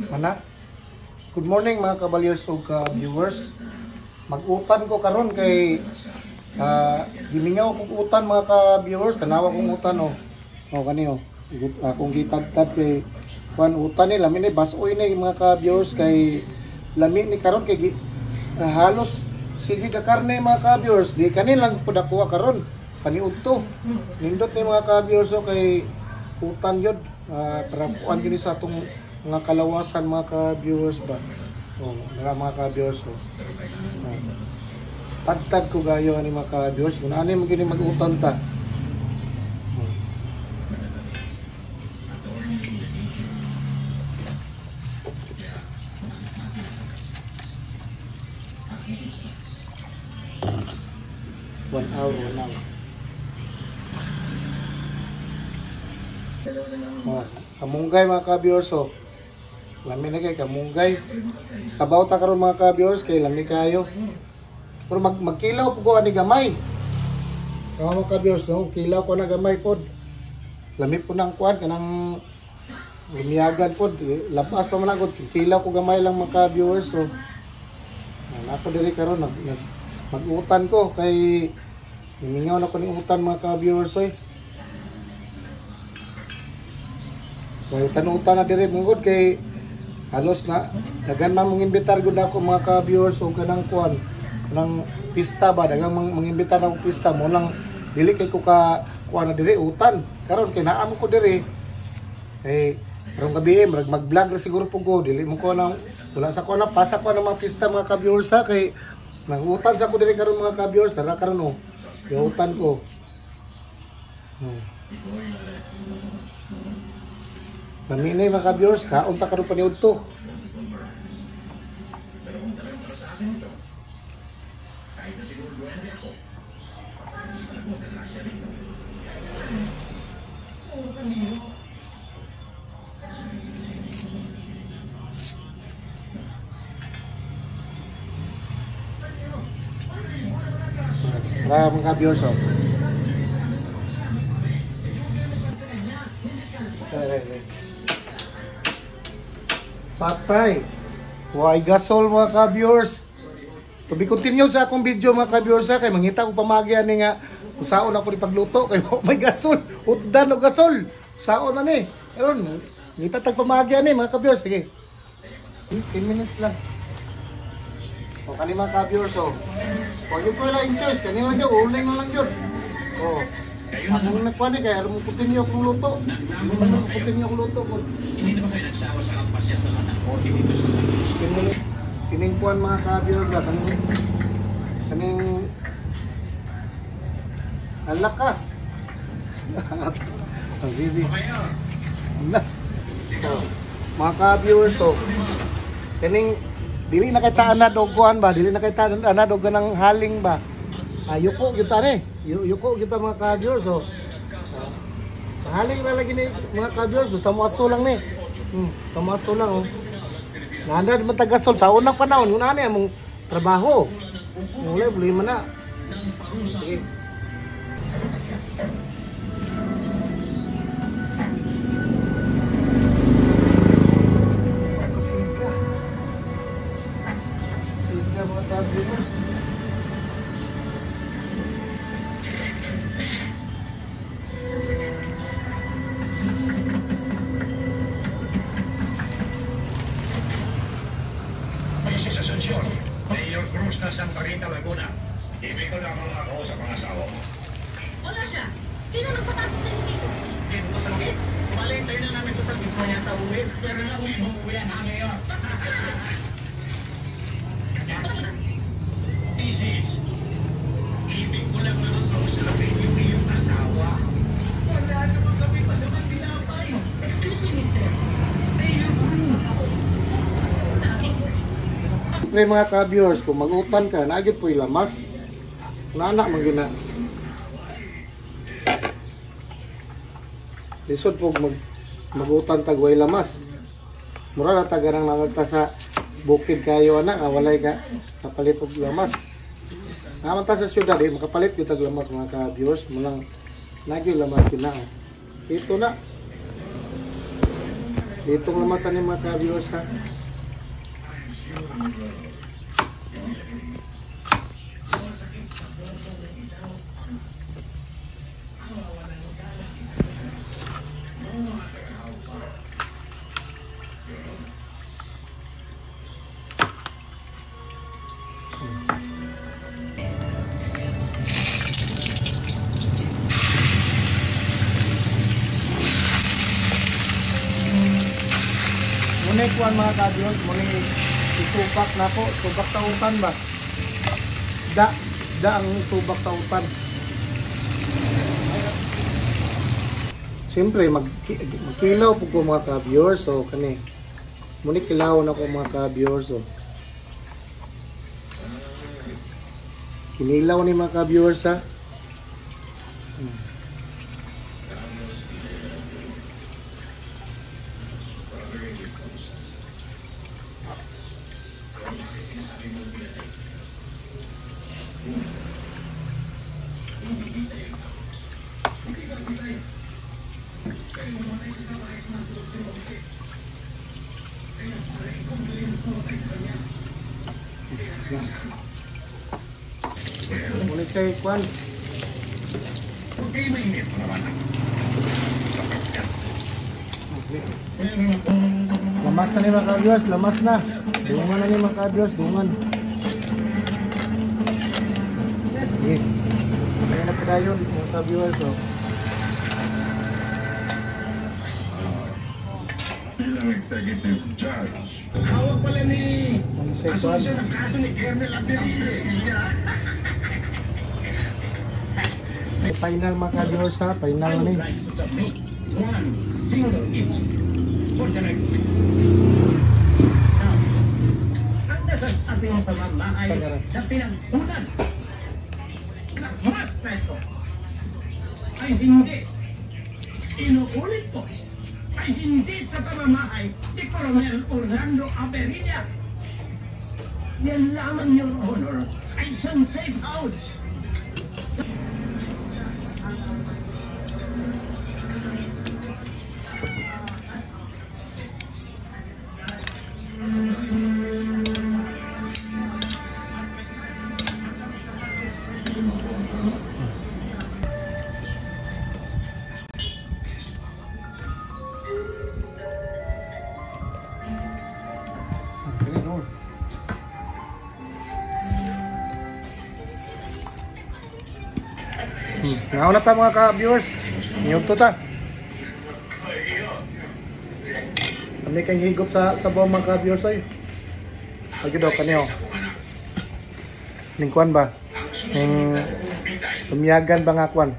Mana? Good morning mga kabalyers o ka-viewers. Mag-utan ko karon kay gimingaw kong utan mga ka-viewers. Tanawa kong utan o. O kaniyo. Akong gitagtad kay kuan utan ni lamin ni basoy ni mga ka-viewers kay lamin ni karon kay halos sige ka karne mga ka-viewers. Di kanin lang pud ako karon. Kaniudto. Nindot ni mga ka-viewers o kay utan yun. Para kuan yun sa atong mga kalawasan mga ka-viewers ba. Oh, mga ka-viewers oh. Tagtag ko gayo ani mga ka-viewers. Kung ano yung magiging mag-utan ta. One hour now. Oh, kamunggay mga ka-viewers oh. Lami na kay kamunggay. Sabaw ta karon mga ka-viewers kay lami kayo. Pero magkilaw po ko ani gamay. Mga ka-viewers no, kilaw ko na gamay pod. Lami po nang kuan kanang lumiyagan pod. Labas pa man ako kilaw ko gamay lang mga ka-viewers so. Ako diri karon mag-utan ko kay himingaw na ko ni utan mga ka-viewers oy. Kaya tanutan na diri mungod kay halos na dagan man mong imbitar gud ako mga ka-viewers o kanang kuan kanang pista ba dagang mangimbitar na ako pista mo lang dili kay ko ka kuan na diri utan karon kay naam ko diri kay karong gabi mag-vlog siguro po ko dili mo ko nang wala sa ko na pasa ko na mga pista mga ka-viewers sa kay nangutan sa ko diri karon mga ka-viewers tara karon oh utan ko. Kami na mga ka-viewers, kaunta ka rin paniod to. Tara mga ka-viewers oh. Patay. Why gasol mga ka-viewers. To be continue sa akong video mga ka-viewers kay mangita ko pamagi ani nga usaon ako ni pagluto kay may gasol. Utdan o gasol. Saon na ni. Aron, ngita tag pamagi ani mga ka-viewers sige. 10 minutes lang. O kani mga ka-viewers o. O yung ko lang choice kani lang jud uling lang jud. O. Ako nagkuhan kaya alam mo continue akong luto. Continue akong luto ko. Hindi naman kayo nagsawa sa kapasya sa anak o dito sa Kining kuhan mga ka-viewers ba? Kaning alak ka. Ang busy. Mga ka-viewers o. Kaning dili na kay taanad og kuhan ba? Dili na kay taanad og ganang haling ba? Yuko kita ni. Yuko kita mga ka-viewers so. Haling na lagi ni mga ka-viewers, tamo aso lang ni. Tamo aso lang oh. Nanda man tagasol sa unang panahon, una ni among trabaho. Mulai beli mana. Sige. Siga mga ka-viewers. Mayor Cruz na Santa Rita, Laguna. Ibig ko na mga ako sa pangasawa mo. Wala siya. Sino nagpatapos na dito? Hindi mo masakit. Malintay na namin ito sa gito niya tawin. Pero na uwi mo uwi ang ngayon. This is. Ibig ko lang naman kausapin yung iyong asawa. Wala naman kami pa naman pinapay. Excuse me, mister. Mayor Cruz. Pre mga ka-viewers, kung mag-utan ka, naagit po ilamas. Naanak magina. Lisod po mag-utan tagway lamas. Mura na taga nang nangagta sa bukid kayo anak, walay ka kapalit og lamas. Naman ta sa syudad, makapalit yung taglamas mga ka-viewers. Mulang nagyo lamas kina. Ito na. Itong lamasan ni mga ka-viewers ha. Muna ikuan mga ka-viewers, muna isubak na po, subak tautan ba? Da ang subak tautan. Siyempre, magkilaw po ko mga ka-viewers, so kani, muna kilaw na ko mga ka-viewers, so. Kinilaw ni mga ka-viewers ha. Muna siya ikuan. Okay, mainit pa naman. Lamas na ni mga ka-viewers, lamas na. Dungan na ni mga ka-viewers, dungan. Sige. Kaya na pa yun mga ka-viewers. Oh. Bilang executive judge. Hawak pala ni Muna siya ikuan. Asunsyon ang kaso ni Kernel Adelille. Final mga ka-viewers ha, final na ni. One single hit for the night. Now, ang dasal ating pamamahay na pinag-unan sa mga peso ay hindi, inuulit ko, ay hindi sa pamamahay ni Colonel Orlando Aberilla. Yan lamang, Your Honor, ay isang safe house. Ngaw na ta mga ka-viewers. Niyog to ta. Kami kang higop sa sabaw mga ka-viewers ay. Lagi daw kaniyo. Ning kwan ba? Ning lumiyagan ba nga kwan?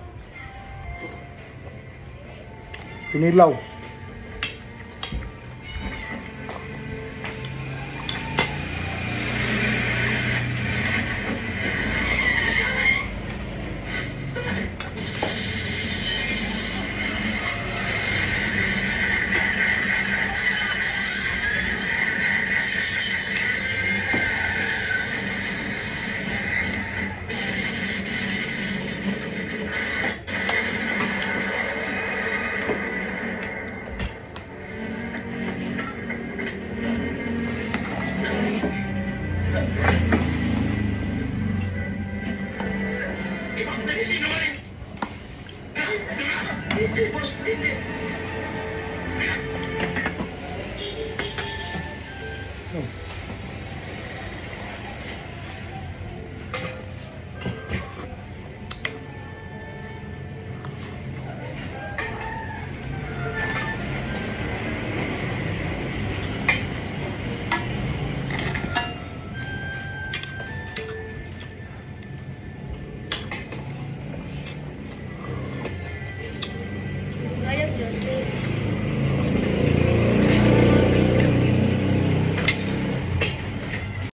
Pinilaw.